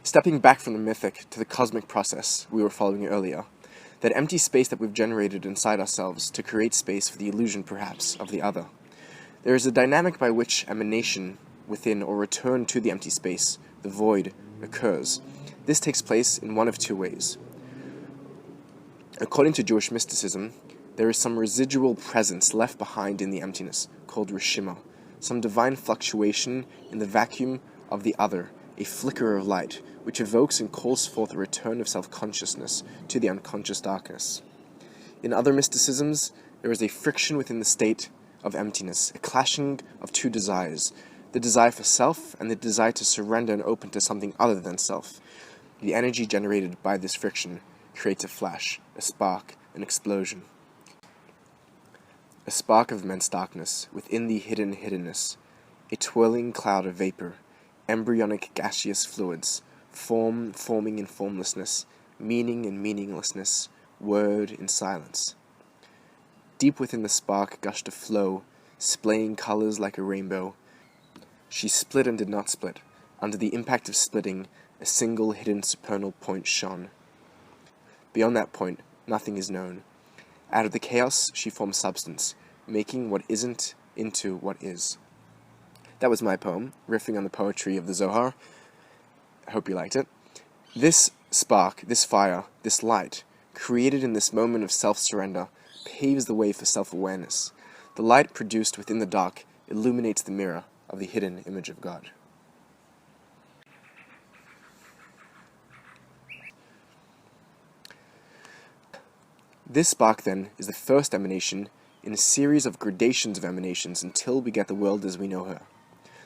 Stepping back from the mythic to the cosmic process we were following earlier, that empty space that we've generated inside ourselves to create space for the illusion, perhaps, of the other. There is a dynamic by which emanation within or return to the empty space, the void, occurs. This takes place in one of two ways. According to Jewish mysticism, there is some residual presence left behind in the emptiness, called rishima, some divine fluctuation in the vacuum of the other, a flicker of light, which evokes and calls forth a return of self-consciousness to the unconscious darkness. In other mysticisms, there is a friction within the state of emptiness, a clashing of two desires, the desire for self and the desire to surrender and open to something other than self. The energy generated by this friction creates a flash, a spark, an explosion. A spark of immense darkness within the hidden hiddenness, a twirling cloud of vapor, embryonic gaseous fluids, forming in formlessness, meaning in meaninglessness, word in silence. Deep within the spark gushed a flow, splaying colors like a rainbow. She split and did not split. Under the impact of splitting, a single hidden supernal point shone. Beyond that point, nothing is known. Out of the chaos, she formed substance, making what isn't into what is. That was my poem, riffing on the poetry of the Zohar. I hope you liked it. This spark, this fire, this light, created in this moment of self-surrender, paves the way for self-awareness. The light produced within the dark illuminates the mirror of the hidden image of God. This spark, then, is the first emanation in a series of gradations of emanations until we get the world as we know her.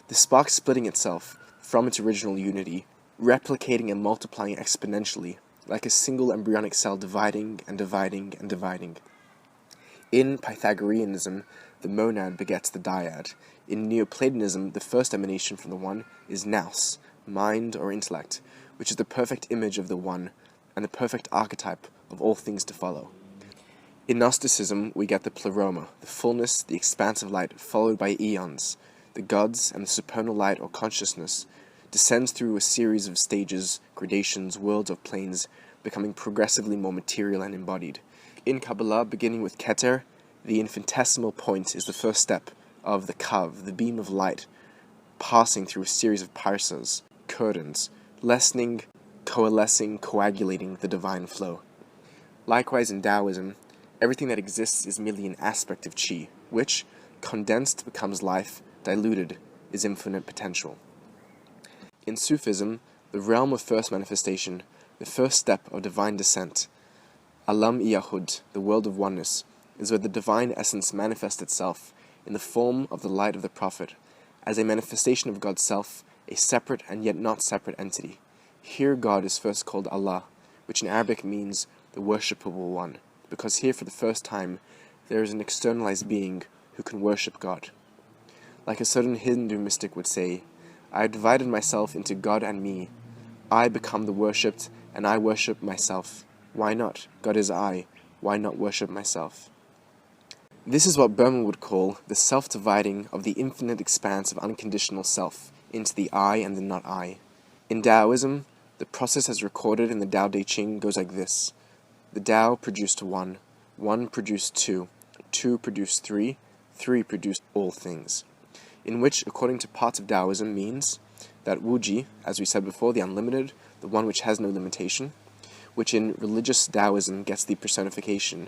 The spark splitting itself from its original unity, replicating and multiplying exponentially, like a single embryonic cell dividing and dividing and dividing. In Pythagoreanism, the monad begets the dyad. In Neoplatonism, the first emanation from the one is nous, mind or intellect, which is the perfect image of the one and the perfect archetype of all things to follow. In Gnosticism, we get the pleroma, the fullness, the expansive light, followed by eons. The gods and the supernal light or consciousness descends through a series of stages, gradations, worlds of planes, becoming progressively more material and embodied. In Kabbalah, beginning with Keter, the infinitesimal point is the first step of the kav, the beam of light, passing through a series of parsas, curtains, lessening, coalescing, coagulating the divine flow. Likewise in Taoism, everything that exists is merely an aspect of qi, which, condensed, becomes life, diluted, is infinite potential. In Sufism, the realm of first manifestation, the first step of divine descent, Alam Iyahud, the world of oneness, is where the divine essence manifests itself in the form of the light of the prophet, as a manifestation of God's self, a separate and yet not separate entity. Here God is first called Allah, which in Arabic means the worshipable one, because here for the first time there is an externalized being who can worship God. Like a certain Hindu mystic would say, I have divided myself into God and me. I become the worshipped, and I worship myself. Why not? God is I. Why not worship myself? This is what Burma would call the self-dividing of the infinite expanse of unconditional self into the I and the not I. In Taoism, the process as recorded in the Tao Te Ching goes like this. The Tao produced one, one produced two, two produced three, three produced all things. In which, according to parts of Taoism, means that Wuji, as we said before, the unlimited, the one which has no limitation, which in religious Taoism gets the personification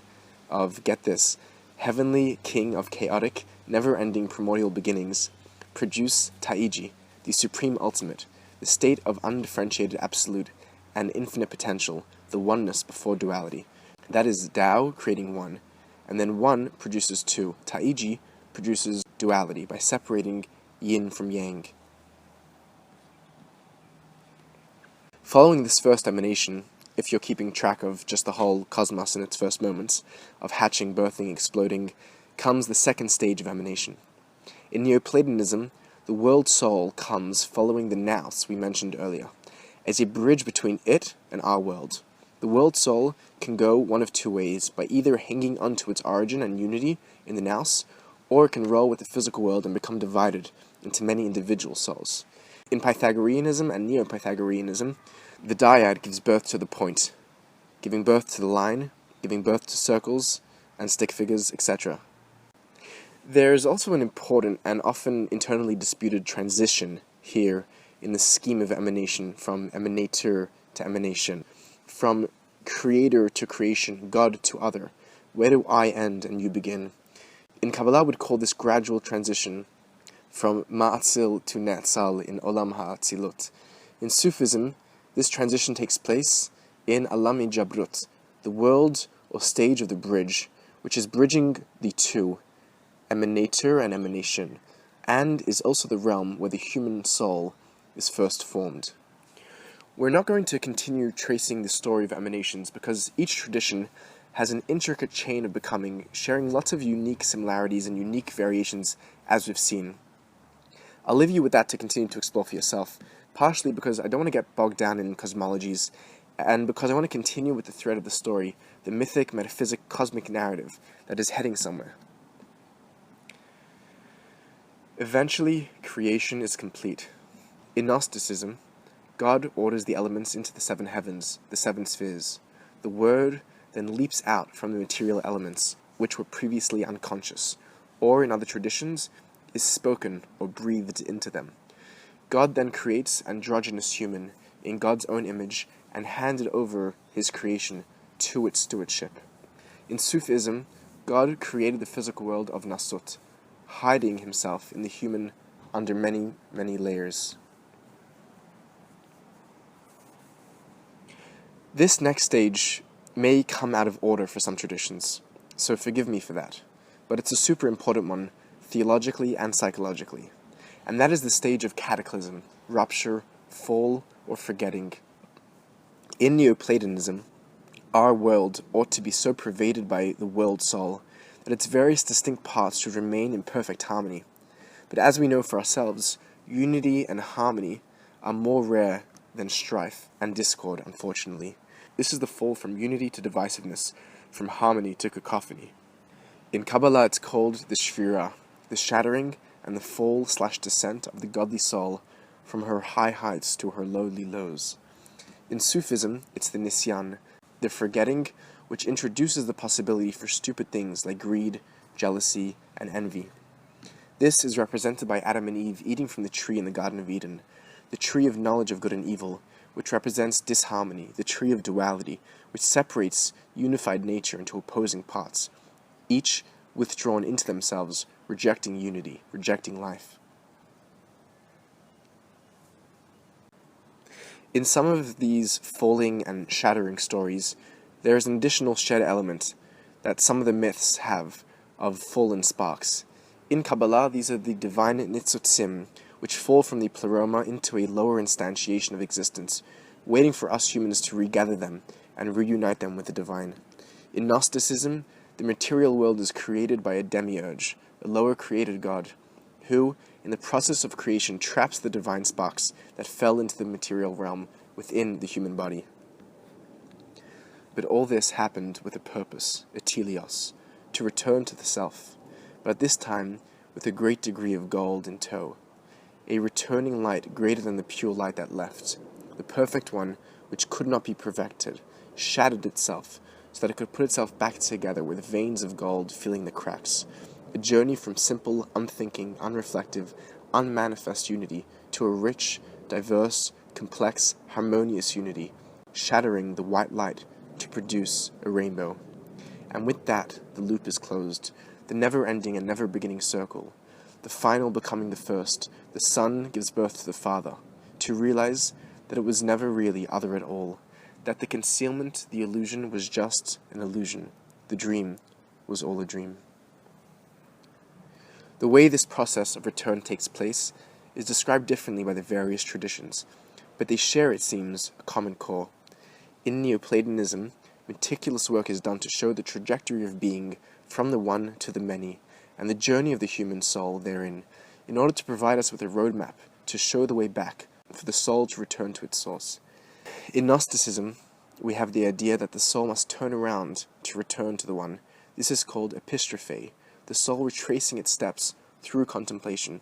of, get this, heavenly king of chaotic, never-ending primordial beginnings, produce Taiji, the supreme ultimate, the state of undifferentiated absolute and infinite potential, the oneness before duality. That is Tao creating one, and then one produces two. Taiji produces duality by separating yin from yang. Following this first emanation, if you're keeping track of just the whole cosmos in its first moments, of hatching, birthing, exploding, comes the second stage of emanation. In Neoplatonism, the world soul comes following the nous we mentioned earlier, as a bridge between it and our world. The world soul can go one of two ways, by either hanging onto its origin and unity in the nous, or it can roll with the physical world and become divided into many individual souls. In Pythagoreanism and Neo-Pythagoreanism, the dyad gives birth to the point, giving birth to the line, giving birth to circles and stick figures, etc. There is also an important and often internally disputed transition here in the scheme of emanation from emanator to emanation, from creator to creation, God to other. Where do I end and you begin? In Kabbalah, we'd call this gradual transition from ma'atzil to ne'atzal in olam ha'atzilut. In Sufism, this transition takes place in alam jabrut, the world or stage of the bridge, which is bridging the two, emanator and emanation, and is also the realm where the human soul is first formed. We're not going to continue tracing the story of emanations because each tradition has an intricate chain of becoming, sharing lots of unique similarities and unique variations as we've seen. I'll leave you with that to continue to explore for yourself, partially because I don't want to get bogged down in cosmologies, and because I want to continue with the thread of the story, the mythic, metaphysic, cosmic narrative that is heading somewhere. Eventually, creation is complete. In Gnosticism, God orders the elements into the seven heavens, the seven spheres. The Word then leaps out from the material elements, which were previously unconscious, or in other traditions, is spoken or breathed into them. God then creates androgynous human in God's own image and handed over his creation to its stewardship. In Sufism, God created the physical world of Nasut, hiding himself in the human under many, many layers. This next stage may come out of order for some traditions, so forgive me for that, but it's a super important one, theologically and psychologically, and that is the stage of cataclysm, rupture, fall, or forgetting. In Neoplatonism, our world ought to be so pervaded by the world soul that its various distinct parts should remain in perfect harmony. But as we know for ourselves, unity and harmony are more rare than strife and discord, unfortunately. This is the fall from unity to divisiveness, from harmony to cacophony. In Kabbalah, it's called the shvira, the shattering and the fall/descent of the godly soul from her high heights to her lowly lows. In Sufism, it's the nisyan, the forgetting, which introduces the possibility for stupid things like greed, jealousy, and envy. This is represented by Adam and Eve eating from the tree in the Garden of Eden, the tree of knowledge of good and evil, which represents disharmony, the tree of duality, which separates unified nature into opposing parts, each withdrawn into themselves, rejecting unity, rejecting life. In some of these falling and shattering stories, there is an additional shared element that some of the myths have of fallen sparks. In Kabbalah, these are the divine nitzotzim, which fall from the pleroma into a lower instantiation of existence, waiting for us humans to regather them and reunite them with the divine. In Gnosticism, the material world is created by a demiurge, a lower created god, who, in the process of creation, traps the divine sparks that fell into the material realm within the human body. But all this happened with a purpose, a teleos, to return to the self, but at this time with a great degree of gold in tow, a returning light greater than the pure light that left, the perfect one which could not be perfected, shattered itself so that it could put itself back together with veins of gold filling the cracks, a journey from simple, unthinking, unreflective, unmanifest unity to a rich, diverse, complex, harmonious unity, shattering the white light to produce a rainbow. And with that, the loop is closed, the never-ending and never-beginning circle, the final becoming the first. The Son gives birth to the Father, to realize that it was never really other at all, that the concealment, the illusion, was just an illusion, the dream was all a dream. The way this process of return takes place is described differently by the various traditions, but they share, it seems, a common core. In Neoplatonism, meticulous work is done to show the trajectory of being from the one to the many, and the journey of the human soul therein, in order to provide us with a roadmap to show the way back for the soul to return to its source. In Gnosticism, we have the idea that the soul must turn around to return to the one. This is called epistrophe, the soul retracing its steps through contemplation.